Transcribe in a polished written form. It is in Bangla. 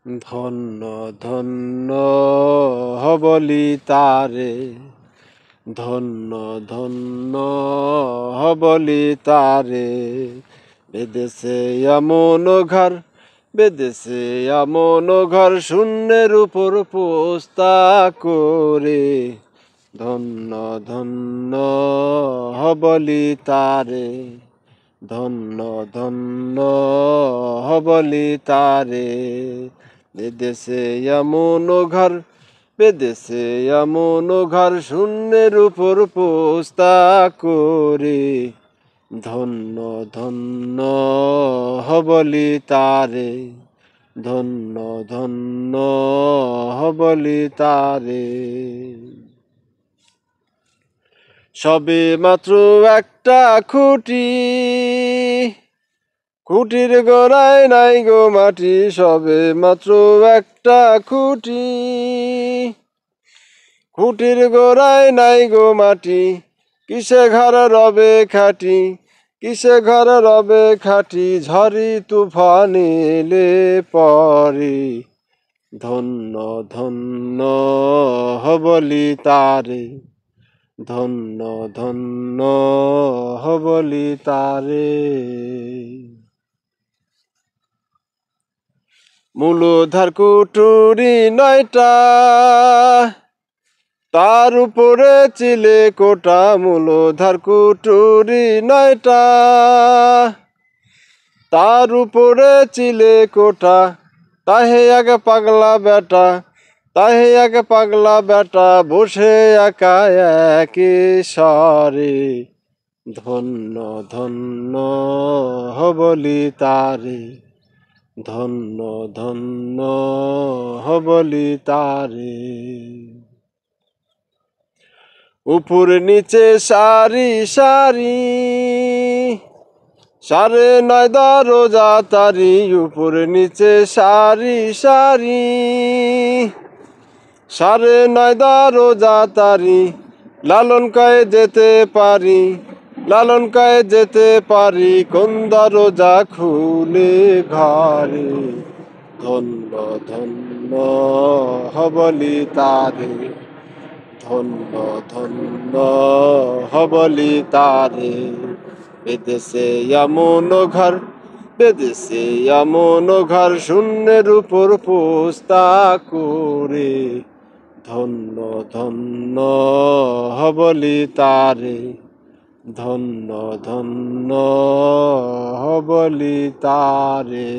ধন্য ধন্য হবলি তারে, ধন্য ধন্য হবলি তারে। বেদেশে এমন ঘর, বেদেশে এমন ঘর, শূন্যের উপর পোস্তা করে। ধন্য ধন্য হবলি তারে, ধন্য ধন্য হবলি তারে। বেদেশে এমন ঘর, বেদেশে এমন ঘর, শূন্যের উপর পোস্তা করে। ধন্য ধন্য হবলি তারে, ধন্য ধন্য হবলি তারে। সবে মাত্র একটা খুঁটি, খুঁটির গোড়ায় নাই গো মাটি। সবে মাত্র একটা খুঁটি, খুঁটির গোড়ায় নাই গো মাটি। কিসে ঘর রবে খাটি, কিসে ঘর রবে খাটি, ঝড়ি তুফান এলে পরে। ধন্য ধন্য হবলি তারে, ধন্য ধন্য হবলি তারে। মূলধার কুটুরি 9টা, তার উপরে চিলে কোটা। মূলধার কুটুরি 9টা, তার উপরে চিলে কোটা। তাহে আগে পাগলা বেটা, তাহে আগে পাগলা বেটা, বসে একা একে সরে। ধন্য ধন্য হবলি তারে, ধন্য ধন্য হবলি তারে। উপর নিচে সারি সারি, 9:30 দরজা তারি। উপর নিচে সারি সারি, 9:30 দরজা তারি। লালন কয়ে যেতে পারি, লালন কয়ে যেতে পারি, কোন দরজা খুলে ঘরে। ধন্য ধন্য হবলি তারে, ধন্য ধন্য হবলি তারে। বেদেশে এমন ঘর, বেদেশে এমন ঘর, শূন্যের উপর পোস্তা করে। ধন্য ধন্য হবলি তারে, ধন্য ধন্য হবলি তারে।